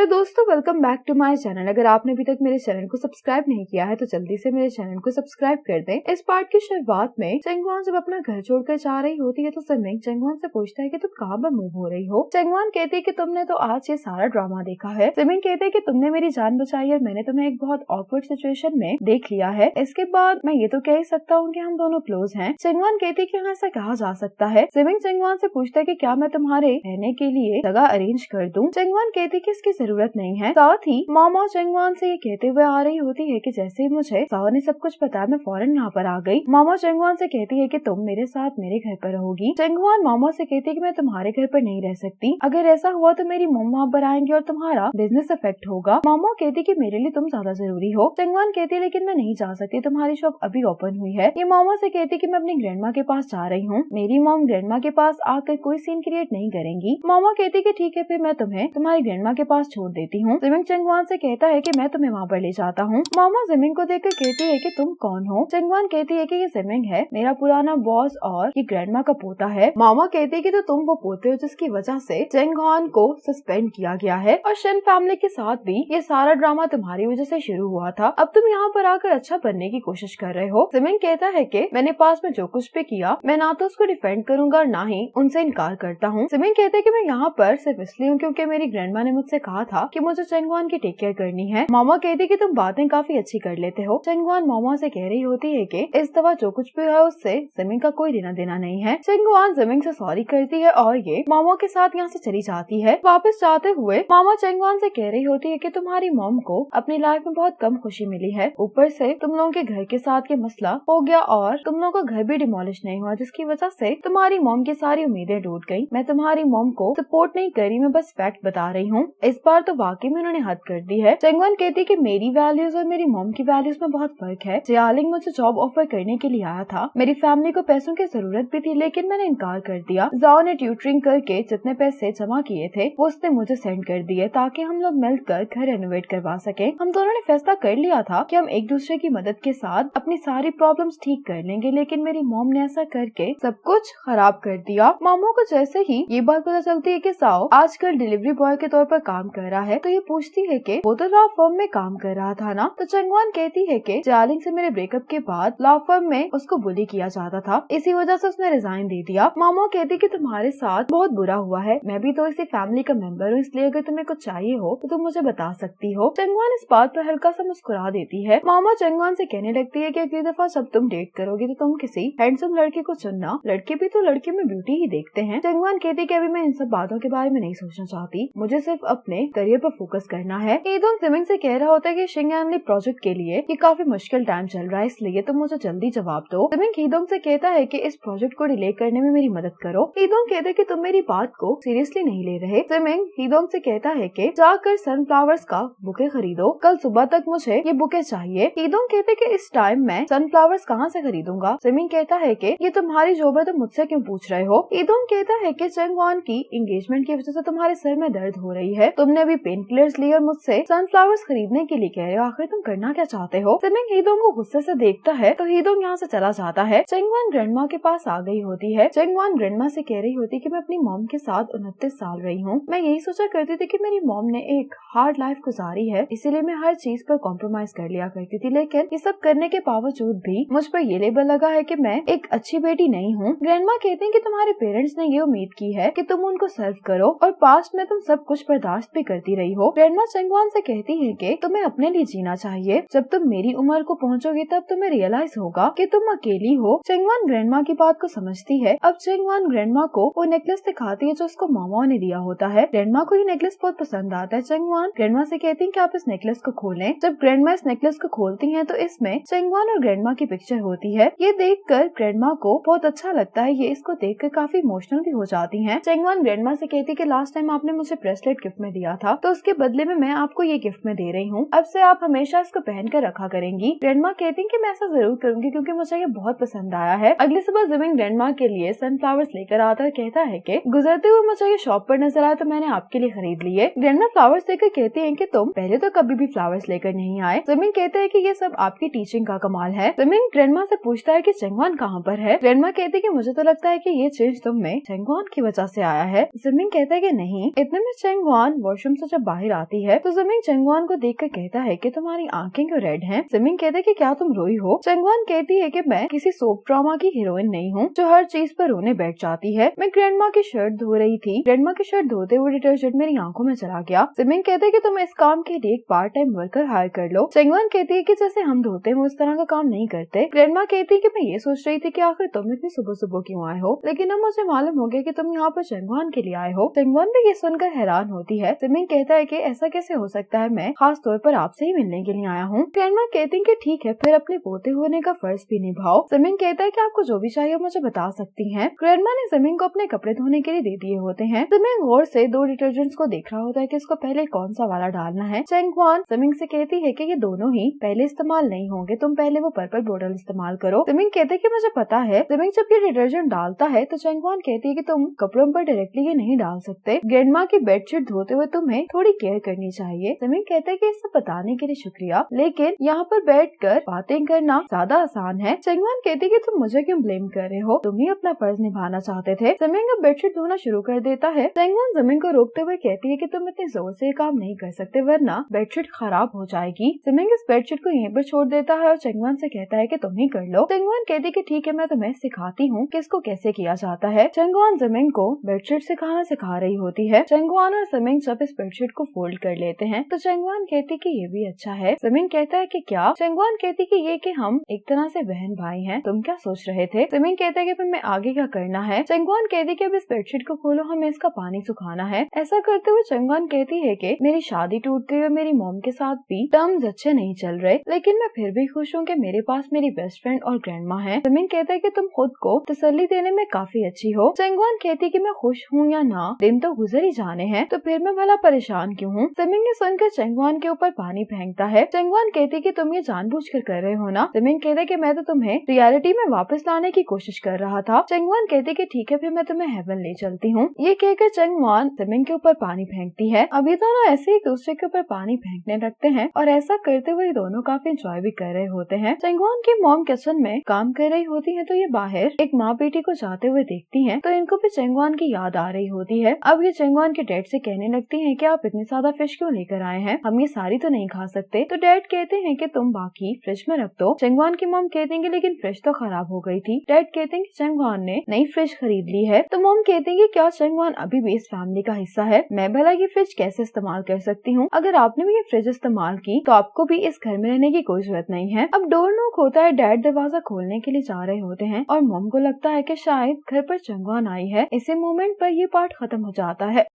Hello दोस्तों, welcome back to my channel. अगर आपने अभी तक मेरे चैनल को सब्सक्राइब नहीं किया है तो जल्दी से मेरे चैनल को सब्सक्राइब कर दें। इस पार्ट की शुरुआत में चंगवान जब अपना घर छोड़कर जा रही होती है तो समिंग चंगवान से पूछता है कि तुम कहाँ पर मूव हो रही हो। चंगवान कहती है कि तुमने तो आज ये सारा ड्रामा देखा है। समिंग कहते हैं कि तुमने मेरी जान बचाई है, मैंने तुम्हें एक बहुत ऑकवर्ड सिचुएशन में देख लिया है। इसके बाद मैं ये तो कह ही सकता हूँ कि हम दोनों क्लोज हैं। चंगवान कहती है कि हाँ, ऐसा कहा जा सकता है। समिंग चंगवान से पूछता है कि क्या मैं तुम्हारे रहने के लिए जगह अरेंज कर दूं। चंगवान कहती है कि इसकी जरूरत नहीं है। साथ ही मामा चंगवान से ये कहते हुए आ रही होती है कि जैसे ही मुझे सावा ने सब कुछ बताया मैं फौरन यहाँ पर आ गई। मामा चंगवान से कहती है कि तुम मेरे साथ मेरे घर पर रहोगी। चंगवान मामा से कहती है कि मैं तुम्हारे घर पर नहीं रह सकती, अगर ऐसा हुआ तो मेरी मम्मा वहाँ पर आएंगे और तुम्हारा बिजनेस अफेक्ट होगा। मामा कहती कि मेरे लिए तुम ज्यादा जरूरी हो। चंगवान कहती है लेकिन मैं नहीं जा सकती, तुम्हारी शॉप अभी ओपन हुई है। ये मामा से कहती कि मैं अपनी ग्रैंडमा के पास जा रही हूँ, मेरी मॉम ग्रैंडमा के पास आकर कोई सीन क्रिएट नहीं करेंगी। मामा कहती कि ठीक है, फिर मैं तुम्हें तुम्हारी ग्रैंडमा के पास छोड़ देती हूँ। समिंग चंगवान से कहता है कि मैं तुम्हें वहाँ पर ले जाता हूँ। मामा समिंग को देखकर कहती है कि तुम कौन हो। चंगवान कहती है कि ये समिंग है, मेरा पुराना बॉस और ये ग्रैंडमा का पोता है। मामा कहती है कि तो तुम वो पोते हो जिसकी वजह से चंगवान को सस्पेंड किया गया है और शन फैमिली के साथ भी ये सारा ड्रामा तुम्हारी वजह से शुरू हुआ था। अब तुम यहाँ पर आकर अच्छा बनने की कोशिश कर रहे हो। समिंग कहता है कि मैंने पास में जो कुछ भी किया मैं ना तो उसको डिफेंड करूंगा और ना ही उनसे इनकार करता हूँ। समिंग कहते हैं कि मैं यहाँ पर सिर्फ इसलिए हूँ क्योंकि मेरी ग्रैंडमा ने मुझसे कहा था कि मुझे चंगवान की टेक केयर करनी है। मामा कहती कि तुम बातें काफी अच्छी कर लेते हो। चंगवान मामा से कह रही होती है कि इस दफा जो कुछ भी है उससे समिंग का कोई लेना देना नहीं है। चंगवान समिंग से सॉरी करती है और ये मामा के साथ यहाँ से चली जाती है। वापस जाते हुए मामा चंगवान से कह रही होती है कि तुम्हारी मॉम को अपनी लाइफ में बहुत कम खुशी मिली है, ऊपर से तुम लोगों के घर के साथ ये मसला हो गया और तुम लोगों का घर भी डिमोलिश नहीं हुआ, जिसकी वजह से तुम्हारी मॉम की सारी उम्मीदें टूट गयी। मैं तुम्हारी मॉम को सपोर्ट नहीं करी, मैं बस फैक्ट बता रही हूँ। इस बार तो वाकई में उन्होंने हद कर दी है। चंगवान कहती कि मेरी वैल्यूज और मेरी मॉम की वैल्यूज में बहुत फर्क है। जियालिंग मुझे जॉब ऑफर करने के लिए आया था, मेरी फैमिली को पैसों की जरूरत भी थी लेकिन मैंने इनकार कर दिया। जाओ ने ट्यूटरिंग करके जितने पैसे जमा किए थे वो उसने मुझे सेंड कर दिए ताकि हम लोग मिलकर घर रेनोवेट करवा सके। हम दोनों ने फैसला कर लिया था कि हम एक दूसरे की मदद के साथ अपनी सारी प्रॉब्लम्स ठीक कर लेंगे, लेकिन मेरी मॉम ने ऐसा करके सब कुछ खराब कर दिया। मामू को जैसे ही ये बात पता चलती है कि साओ आजकल डिलीवरी बॉय के तौर पर काम कर रहा है तो ये पूछती है कि वो तो लॉ फर्म में काम कर रहा था ना। तो चंगवान कहती है कि जियालिंग से मेरे ब्रेकअप के बाद लॉ फर्म में उसको बुली किया जाता था, इसी वजह से उसने रिजाइन दे दिया। मामा कहती कि तुम्हारे साथ बहुत बुरा हुआ है, मैं भी तो इसी फैमिली का मेंबर हूँ, इसलिए अगर तुम्हें कुछ चाहिए हो तो तुम मुझे बता सकती हो। चंगवान इस बात पर हल्का सा मुस्कुरा देती है। मामा चंगवान से कहने लगती है कि अगली दफा जब तुम डेट करोगे तो तुम किसी हैंडसम लड़के को चुनना, लड़के भी तो लड़के में ब्यूटी ही देखते हैं। चंगवान कहती कि अभी मैं इन सब बातों के बारे में नहीं सोचना चाहती, मुझे सिर्फ अपने करियर पर फोकस करना है। हीदोंग समिंग से कह रहा होता है कि शिंगैनली प्रोजेक्ट के लिए ये काफी मुश्किल टाइम चल रहा है, इसलिए तुम मुझे जल्दी जवाब दो। समिंग हीदोंग से कहता है कि इस प्रोजेक्ट को डिले करने में मेरी मदद करो। हीदोंग कहते हैं कि तुम मेरी बात को सीरियसली नहीं ले रहे। समिंग हीदोंग से कहता है कि जाकर सनफ्लावर्स का बुके खरीदो, कल सुबह तक मुझे ये बुके चाहिए। हीदोंग कहते कि इस टाइम मैं सनफ्लावर्स कहाँ से खरीदूंगा। समिंग कहता है कि ये तुम्हारी जॉब है, तुम मुझसे क्यों पूछ रहे हो। हीदोंग कहता है कि चंगवान की एंगेजमेंट की वजह से तुम्हारे सर में दर्द हो रही है, तुमने अभी पेन किलर्स लिए और मुझसे सनफ्लावर्स खरीदने के लिए कह रहे हो, आखिर तुम करना क्या चाहते हो। समिंग हीदोंग को गुस्से से देखता है तो हीदोंग यहाँ से चला जाता है। चंगवान ग्रैंडमा के पास आ गई होती है। चंगवान ग्रैंडमा से कह रही होती कि मैं अपनी मॉम के साथ 29 साल रही हूँ, मैं यही सोचा करती थी कि मेरी मॉम ने एक हार्ड लाइफ गुजारी है, इसीलिए मैं हर चीज पर कॉम्प्रोमाइज कर लिया करती थी, लेकिन ये सब करने के बावजूद भी मुझ पर ये लेबल लगा है कि मैं एक अच्छी बेटी नहीं हूँ। ग्रैंडमा कहते हैं कि तुम्हारे पेरेंट्स ने ये उम्मीद की है कि तुम उनको सर्व करो और पास्ट में तुम सब कुछ बर्दाश्त भी करती रही हो। ग्रैंडमा चंगवान से कहती है कि तुम्हें अपने लिए जीना चाहिए, जब तुम मेरी उम्र को पहुँचोगी तब तुम्हें रियलाइज होगा कि तुम अकेली हो। चंगवान ग्रैंडमा की बात को समझती है। अब चंगवान ग्रैंडमा को वो नेकलेस दिखाती है जो उसको मामा ने दिया होता है। ग्रैंडमा को ये नेकलेस बहुत पसंद आता है। चंगवान ग्रैंडमा से कहती है कि आप इस नेकलेस को खोलें। जब ग्रैंडमा इस नेकलेस को खोलती हैं तो इसमें चंगवान और ग्रैंडमा की पिक्चर होती है। ये देखकर ग्रैंडमा को बहुत अच्छा लगता है, ये इसको देखकर काफी इमोशनल भी हो जाती हैं। चंगवान ग्रैंडमा से कहती है कि लास्ट टाइम आपने मुझे ब्रेसलेट गिफ्ट में दिया था तो उसके बदले में मैं आपको ये गिफ्ट में दे रही हूँ, अब से आप हमेशा इसको पहन कर रखा करेंगी। ग्रैंडमा कहती है कि मैं ऐसा जरूर करूंगी क्योंकि मुझे ये बहुत पसंद आया है। अगली सुबह जिमिंग ग्रैंडमा के लिए सनफ्लावर्स लेकर आता है, कहता है कि गुजरते हुए मुझे ये शॉप पर नजर आया तो मैंने आपके लिए खरीद लिए। ग्रैंडमा फ्लावर्स लेकर कहते हैं कि तुम पहले तो कभी भी फ्लावर्स लेकर नहीं आए। जिमिंग कहते हैं कि ये सब आपकी टीचिंग का कमाल है। जिमिंग ग्रैंडमा से पूछता है कि चंगवान कहाँ पर है। ग्रैंडमा कहती है कि मुझे तो लगता है कि ये चेंज तुम में चंगवान की वजह से आया है। जिमिंग कहता है कि नहीं, इतने में चंगवान वॉशरूम वॉशरूम से जब बाहर आती है तो जमीन चंगवान को देखकर कहता है कि तुम्हारी आंखें क्यों रेड हैं? जमीन कहता है कि क्या तुम रोई हो? चंगवान कहती है कि मैं किसी सोप ड्रामा की हीरोइन नहीं हूँ जो हर चीज पर रोने बैठ जाती है। मैं ग्रैंडमा की शर्ट धो रही थी। ग्रैंडमा की शर्ट धोते हुए डिटर्जेंट मेरी आंखों में चला गया। जमीन कहते हैं कि तुम इस काम के लिए एक पार्ट टाइम वर्कर हायर कर लो। चंगवान कहती है कि जैसे हम धोते हैं उस तरह का काम नहीं करते। ग्रैंडमा कहती है कि मैं ये सोच रही थी कि आखिर तुम इतनी सुबह सुबह क्यों आए हो, लेकिन अब मुझे मालूम हो गया कि तुम यहाँ पर चंगवान के लिए आए हो। चंगवान भी ये सुनकर हैरान होती है। जमीन कहता है कि ऐसा कैसे हो सकता है, मैं खास तौर पर आपसे ही मिलने के लिए आया हूँ। ग्रैंडमा कहती है कि ठीक है, फिर अपने पोते होने का फर्ज भी निभाओ। जमीन कहता है कि आपको जो भी चाहिए मुझे बता सकती हैं। ग्रैंडमा ने जमीन को अपने कपड़े धोने के लिए दे दिए होते हैं। जमीन गौर से 2 डिटर्जेंट्स को देख रहा होता है कि इसको पहले कौन सा वाला डालना है। चंगवान जमीन से कहती है कि ये दोनों ही पहले इस्तेमाल नहीं होंगे, तुम पहले वो पर्पल बोतल इस्तेमाल करो। जमीन कहते है कि मुझे पता है। जमीन जब ये डिटर्जेंट डालता है तो चंगवान कहती है कि तुम कपड़ों पर डायरेक्टली ये नहीं डाल सकते। ग्रैंडमा की बेडशीट धोते हुए तुम्हें थोड़ी केयर करनी चाहिए। जमीन कहता है कि इसे बताने के लिए शुक्रिया, लेकिन यहाँ पर बैठकर बातें करना ज्यादा आसान है। चंगवान कहती है कि तुम मुझे क्यों ब्लेम कर रहे हो, तुम ही अपना फर्ज निभाना चाहते थे। जमीन का बेडशीट धोना शुरू कर देता है। चंगवान जमीन को रोकते हुए कहती है कि तुम इतने जोर से काम नहीं कर सकते वरना बेडशीट खराब हो जाएगी। जमीन इस बेडशीट को यहीं पर छोड़ देता है और चंगवान से कहता है कि तुम ही कर लो। चंगवान कहती है कि ठीक है, मैं तुम्हें सिखाती हूँ कि इसको कैसे किया जाता है। चंगवान जमीन को बेडशीट सिखा रही होती है। चंगवान और जमीन जब इस बेडशीट को फोल्ड कर लेते हैं तो चंगवान कहती कि ये भी अच्छा है। जमीन कहता है कि क्या? चंगवान कहती कि ये कि हम एक तरह से बहन भाई हैं, तुम क्या सोच रहे थे? जमीन कहता है कि फिर मैं आगे क्या करना है? चंगवान कहती कि अब इस बेडशीट को खोलो, हमें इसका पानी सुखाना है। ऐसा करते हुए चंगवान कहती है कि मेरी शादी टूट गई और मेरी मॉम के साथ भी टर्म्स अच्छे नहीं चल रहे, लेकिन मैं फिर भी खुश हूँ कि मेरे पास मेरी बेस्ट फ्रेंड और ग्रैंडमा है। जमीन कहता है कि तुम खुद को तसल्ली देने में काफी अच्छी हो। चंगवान कहती कि मैं खुश हूँ या ना, दिन तो गुजर ही जाने हैं, तो फिर मैं भला परेशान क्यों हूँ? जमीन ने सुनकर चंगवान के ऊपर पानी फेंकता है। चंगवान कहती कि तुम ये जानबूझकर कर रहे हो ना? जमीन कहते कि मैं तो तुम्हें रियलिटी में वापस लाने की कोशिश कर रहा था। चंगवान कहती कि ठीक है, फिर मैं तुम्हें हेवन ले चलती हूँ। ये कहकर चंगवान जमीन के ऊपर पानी फेंकती है। अभी दोनों ऐसे ही दूसरे के ऊपर पानी फेंकने लगते हैं और ऐसा करते हुए दोनों काफी एंजॉय भी कर रहे होते हैं। चंगवान की मॉम किचन में काम कर रही होती है तो ये बाहर एक माँ बेटी को जाते हुए देखती हैं तो इनको भी चंगवान की याद आ रही होती है। अब ये चंगवान के डैड से कहने लगती हैं कि आप इतनी ज्यादा फिश क्यों लेकर आए हैं, हम ये सारी तो नहीं खा सकते। तो डैड कहते हैं कि तुम बाकी फ्रिज में रख दो। चंगवान की मॉम कहती है कि लेकिन फ्रिज तो खराब हो गई थी। डैड कहते हैं कि चंगवान ने नई फ्रिज खरीद ली है। तो मॉम कहती है कि क्या चंगवान अभी भी इस फैमिली का हिस्सा है? मैं भला ये फ्रिज कैसे इस्तेमाल कर सकती हूँ? अगर आपने भी ये फ्रिज इस्तेमाल की तो आपको भी इस घर में रहने की कोई जरूरत नहीं है। अब डोर नॉक होता है। डैड दरवाजा खोलने के लिए जा रहे होते हैं और मॉम को लगता है कि शायद घर पर चंगवान आई है। इसी मोमेंट पर ये पार्ट खत्म हो जाता है।